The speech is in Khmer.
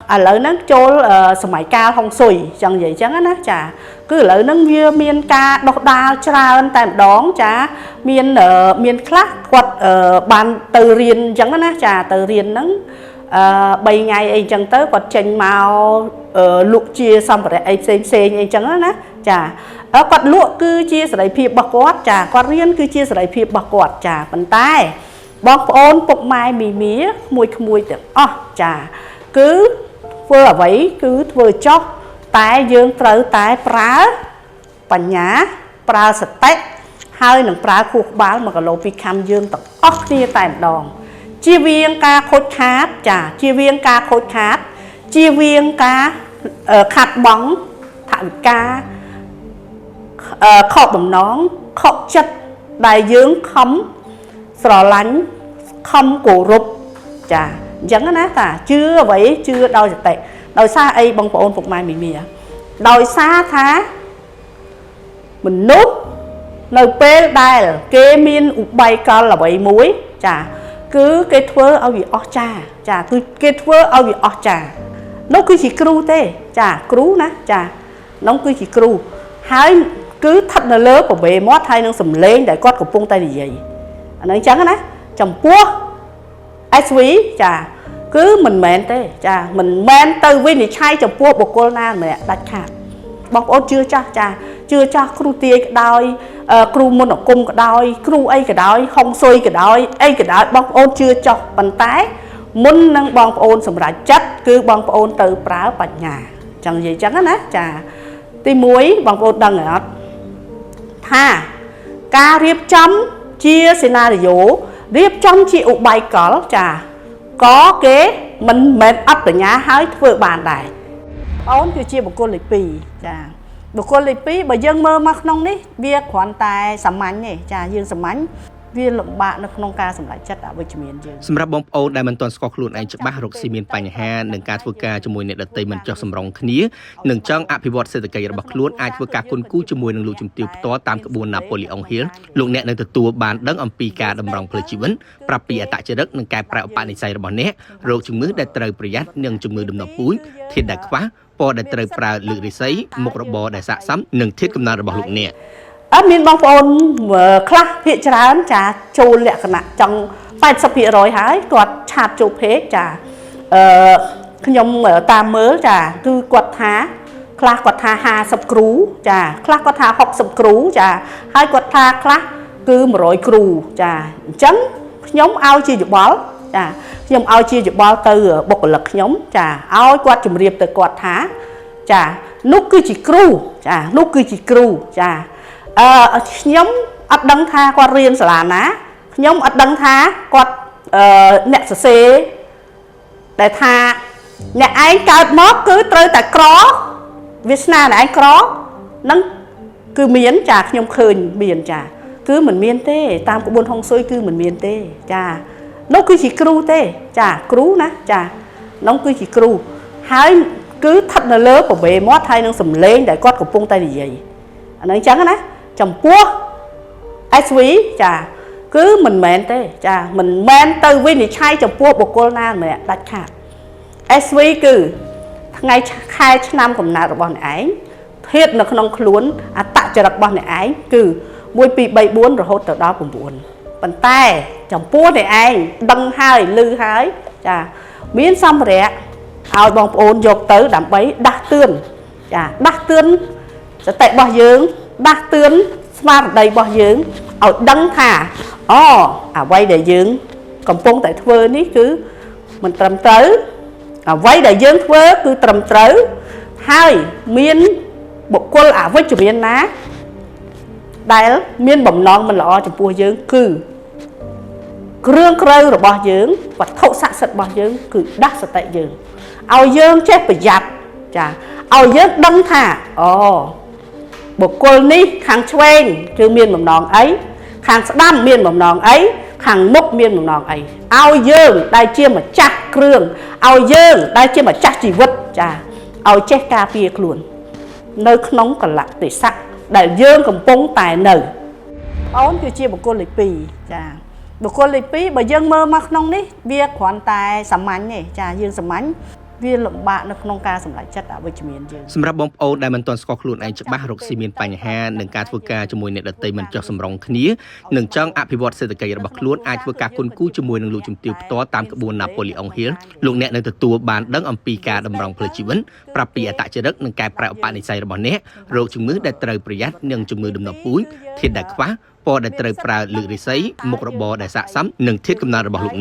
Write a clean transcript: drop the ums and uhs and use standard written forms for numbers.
lợi nâng chôl sumai cao hong sui chẳng vậy chẳng á chả cứ lợi nâng như miền ca đọc đa tràn tại đón chả miền khác quật bàn từ riêng chẳng á chả từ riêng nâng 3 ngày ấy chẳng tới quật chênh màu lụa chia xong rồi ấy xem ấy chẳng á chả quật lụa cứ chia sẻ phiệp bạc quạt chả quật riêng cứ chia sẻ phiệp bạc quạt chả bàn tay bọc ôn bọc mai mía mùi được chả cứ vừa vậy cứ vừa chóc tái dương trâu tái prá bánh nhá prá sạch tách hai nâng prá cuộc báo mà cả lô vi khám dương tập ốc nia tại đòn chia viên ca khối khát chả chia viên ca khối khát chia viên ca khát bóng thẳng ca khọ bầm nón khọ chất đại dương khấm sò lánh không cổ rụp chả chẳng á ta chưa vậy chưa đau giật tệ đòi xa ấy bông ôn phục mai mì đòi xa thá mình nút nơi pê đài kê miên ụt bay con là vậy muối chả cứ cái thưa ao gì ó cha chả cứ cái thưa ao gì ó cha nó cứ chỉ cru tê chả cru ná chả nó cứ chỉ cru hái cứ thật là lớn của bề mót hay nó sầm lên để con của pung tay gì nó chẳng á chồng pua ai suy chả cứ mình mẹn thế chả mình men từ với này chai chồng pua bột cô na mẹ đặt khát bọc ôn chưa cho chả chưa cho kru tia cái đôi kru môn ở cung cái đôi kru ấy cái đôi không xuôi cái đôi ấy cái đôi bọc ôn chưa cho bàn tay muốn năng bọc ôn sầm ra chất cứ bọc ôn từ prá bạch nhà chẳng gì chẳng á chả ti muối bọc ôn đằng ở tha ca riệp chấm chia scenario riệp trong chịu bài có chả có kế mình mệt ấp ở nhà hái vừa bàn đài ôn cứ chia một cô lịch pì chả một cô lịch pì bởi dân mơ mắc nông đấy việc khoản tài sắm mánh này chả dương sắm mánh viên lộng bạn nó không ca sắm lại chất ở với miền dương. សម្រាប់បងប្អូនដែលមិនទាន់ស្គាល់ខ្លួនឯងច្បាស់រកស៊ីមានបញ្ហានឹងការធ្វើការជាមួយអ្នកដទៃមិនចោះសម្រងគ្នានឹងចង់អភិវឌ្ឍសេដ្ឋកិច្ចរបស់ខ្លួនអាចធ្វើការគុនគូជាមួយនឹងលោកជំទាវផ្ទាល់តាមក្បួន Napoleon Hill លោកអ្នកនឹងទទួលបានដឹងអំពីការតម្រង់ផ្លូវជីវិតប្រាប់ពីអត្តចរិតនិងការប្រែឧបនិស្ស័យរបស់អ្នករោគជំងឺដែលត្រូវប្រយ័ត្ននិងជំងឺដំណពូជធាតុដែលខ្វះពណ៌ដែលត្រូវប្រើលើករិស័យមុខរបរដែលស័ក្តិសមនិងធាតុកំណើតរបស់លោកអ្នក មានបងប្អូនខ្លះភាគច្រើនចាចូលលក្ខណៈចង់ 80% ហើយគាត់ឆាតចូលពេកចាខ្ញុំតាមមើលចាគឺគាត់ថាខ្លះគាត់ថា50គ្រូចាខ្លះគាត់ថា60គ្រូចាហើយគាត់ថាខ្លះគឺ100គ្រូចាអញ្ចឹងខ្ញុំឲ្យជាយោបល់ចាខ្ញុំឲ្យជាយោបល់ទៅបុគ្គលិកខ្ញុំចាឲ្យគាត់ជម្រាបទៅគាត់ថាចានោះគឺជាគ្រូចានោះគឺជាគ្រូចាខ្ញុំអត់ដឹងថាគាត់រៀនសាលាណាខ្ញុំអត់ដឹងថាគាត់អ្នកសរសេរដែលថាអ្នកឯងកើតមកគឺត្រូវតែក្រវាសនាអ្នកឯងក្រនឹងគឺមានចាខ្ញុំឃើញមានចាគឺមិនមានទេតាមក្បួនហុងស៊ុយគឺមិនមានទេចានោះគឺជាគ្រូទេចាគ្រូណាចានោះគឺជាគ្រូហើយគឺស្ថិតនៅលើប្រវេមាត់ហើយនឹងសំឡេងដែលគាត់កំពុងតែនិយាយអាហ្នឹងអញ្ចឹងណាចំពោះ SV ចាគឺមិនមែនទេចាមិនមែនទៅវិនិច្ឆ័យចំពោះបុគ្គលណាម្នាក់ដាច់ខាត SV គឺថ្ងៃខែឆ្នាំកំណើតរបស់អ្នកឯងធាតុនៅក្នុងខ្លួនអត្តចរិតរបស់អ្នកឯងគឺ1 2 3 4រហូតទៅដល់9ប៉ុន្តែចំពោះអ្នកឯងដឹងហើយឮហើយចាមានសម្ភារៈឲ្យបងប្អូនយកទៅដើម្បីដាស់តឿនចាដាស់តឿនសតិរបស់យើងដាស់តឿនស្មារតីរបស់យើងឲ្យដឹងថាអ្វីដែលយើងកំពុងតែធ្វើនេះគឺមិនត្រឹមត្រូវអ្វីដែលយើងធ្វើគឺត្រឹមត្រូវហើយមានបុគ្គលអវិជ្ជមានណាដែលមានបំណងមិនល្អចំពោះយើងគឺគ្រឿងក្រៅរបស់យើងវត្ថុស័ក្តិសិទ្ធិរបស់យើងគឺដាស់សតិយើងឲ្យយើងចេះប្រយ័ត្នចាឲ្យយើងដឹងថាបុគ្គលនេះខាងឆ្វេងគឺមានបំណងអីខាងស្ដាំមានបំណងអីខាងមុខមានបំណងអីឲ្យយើងដែលជាម្ចាស់គ្រឿងឲ្យយើងដែលជាម្ចាស់ជីវិតចាឲ្យចេះការពារខ្លួននៅក្នុងកលៈទេសៈដែលយើងកំពុងតែនៅអូនគឺជាបុគ្គលលេខ2ចាបុគ្គលលេខ2បើយើងមើលមកក្នុងនេះវាគ្រាន់តែសាមញ្ញទេចាយើងសាមញ្ញ វាលំបាកនៅក្នុងការសម្រេចចិត្តអវិជ្ជមានយើង សម្រាប់បងប្អូនដែលមិនទាន់ស្គាល់ខ្លួនឯងច្បាស់រកស៊ីមានបញ្ហានឹងការធ្វើការជាមួយអ្នកដទៃមិនចុះសម្រុងគ្នានិងចង់អភិវឌ្ឍសេដ្ឋកិច្ចរបស់ខ្លួនអាចធ្វើការគុនគូជាមួយនឹងលោកជំទាវផ្ទាល់តាមក្បួន Napoleon Hill លោកអ្នកនឹងទទួលបានដឹងអំពីការតម្រង់ផ្លូវជីវិតប្រាប់ពីអត្តចរិតនិងកែប្រែឧបនិស្ស័យរបស់អ្នករោគជំងឺដែលត្រូវប្រយ័ត្ននិងជំងឺដំណពូជធាតុដែលខ្វះពណ៌ដែលត្រូវប្រើលើករិស័យមុខរបរដែលស័ក្តិសមនិងធាតុកំណើតរបស់លោក